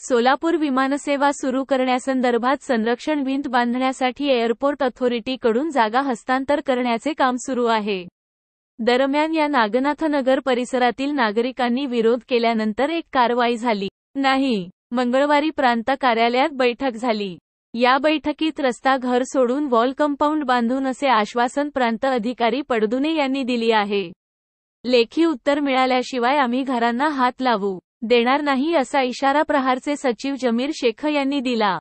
सोलापूर विमानसेवा सुरू करण्यासंदर्भात संरक्षण भिंत बांधण्यासाठी एअरपोर्ट अथॉरिटीकडून जागा हस्तांतर करण्याचे काम सुरू आहे. दरम्यान या नागनाथनगर परिसरातील नागरिकांनी विरोध केल्यानंतर एक कारवाई झाली नाही. मंगळवारी प्रांत कार्यालयात बैठक झाली. या बैठकीत रस्ता घर सोडून वॉल कंपाऊंड बांधून असे आश्वासन प्रांत अधिकारी पडदुने यांनी दिली आहे. लेखी उत्तर मिळाल्याशिवाय आम्ही घरांना हात लावू देणार नाही असा इशारा प्रहारचे सचिव जमीर शेख यांनी दिला.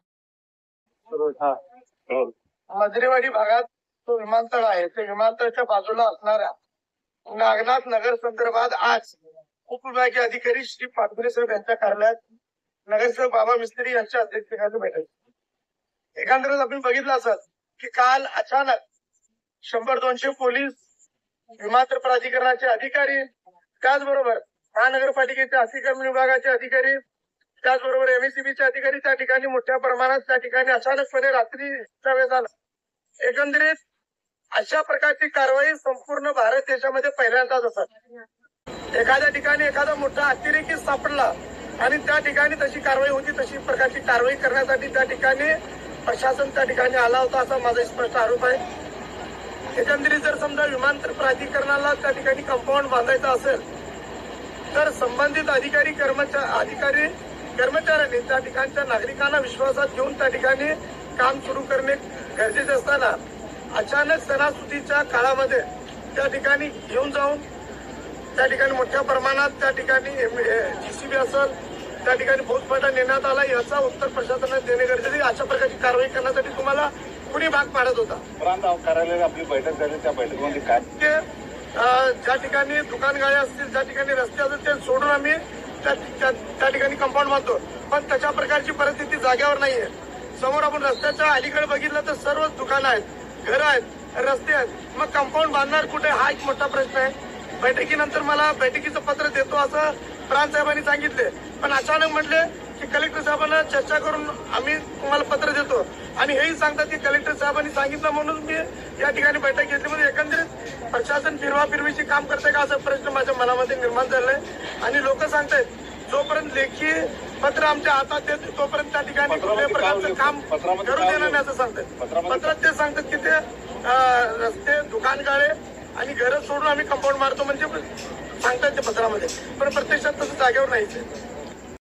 मजरेवाडी भागात तो विमानतळ आहे, ते विमानतळाच्या बाजूला असणाऱ्या नागनाथ नगर संदर्भात आज उपविभागीय अधिकारी श्री पाटपुरे साहेब यांच्या कार्यालयात नगरसेवक बाबा मिस्त्री यांच्या अध्यक्षतेखाली बैठक. एकंदरीत आपण बघितलं असत की काल अचानक 100-200 पोलीस, विमानतळ प्राधिकरणाचे अधिकारी, त्याचबरोबर महानगरपालिकेचे अतिक्रमण विभागाचे अधिकारी, त्याचबरोबर एमएससीबीचे अधिकारी त्या ठिकाणी मोठ्या प्रमाणात त्या ठिकाणी अचानकपणे रात्रीच्या वेळ झाला. एकंदरीत अशा प्रकारची कारवाई संपूर्ण भारत देशामध्ये पहिल्यांदाच असतात. एखाद्या ठिकाणी एखादा मोठा अतिरेकी सापडला आणि त्या ठिकाणी तशी कारवाई होती, तशी प्रकारची कारवाई करण्यासाठी त्या ठिकाणी प्रशासन त्या ठिकाणी आला होता असा माझा स्पष्ट आरोप आहे. एकंदरीत जर समजा विमानतळ प्राधिकरणाला त्या ठिकाणी कंपाऊंड बांधायचं असेल तर संबंधित अधिकारी कर्मचाऱ्यांनी त्या ठिकाणच्या नागरिकांना विश्वासात घेऊन त्या ठिकाणी काम सुरू करणे गरजेचे असताना अचानक सणासुदीच्या काळामध्ये त्या ठिकाणी घेऊन जाऊन त्या ठिकाणी मोठ्या प्रमाणात त्या ठिकाणी जीसीबी असेल त्या ठिकाणी फौजफाटा नेण्यात आला, याचा उत्तर प्रशासनाने देणे गरजेचे. अशा प्रकारची कारवाई करण्यासाठी तुम्हाला कुणी भाग पाडत होता? कार्यालयात आपली बैठक झाली, त्या बैठकीमध्ये काय ज्या ठिकाणी दुकानगाळे असतील, ज्या ठिकाणी रस्ते असतील, ते सोडून आम्ही त्या ठिकाणी कंपाऊंड बांधतो. पण तशा प्रकारची परिस्थिती जाग्यावर नाहीये. समोर आपण रस्त्याच्या अलीकडे बघितलं तर सर्वच दुकानं आहेत, घरं आहेत, रस्ते आहेत. मग कंपाऊंड बांधणार कुठे हा एक मोठा प्रश्न आहे. बैठकीनंतर मला बैठकीचं पत्र देतो असं प्रांत साहेबांनी सांगितले, पण अचानक म्हटले की कलेक्टर साहेबांना चर्चा करून आम्ही तुम्हाला पत्र देतो आणि हेही सांगतात की कलेक्टर साहेबांनी सांगितलं म्हणून मी या ठिकाणी बैठक घेतली. म्हणजे एकंदरीत प्रशासन फिरवाफिरवीची काम करते का असा प्रश्न माझ्या मनामध्ये निर्माण झालाय. आणि लोक सांगतायत जोपर्यंत लेखी पत्र आमच्या हातात देत तोपर्यंत त्या ठिकाणी कुठल्याही प्रकारचं काम करू देणार नाही असं सांगतात. पत्रात ते सांगतात की ते रस्ते, दुकानगाळे आणि घरं सोडून आम्ही कंपाऊंड मारतो म्हणजे सांगतात ते पत्रामध्ये, पण प्रत्यक्षात तसं जागेवर नाहीच.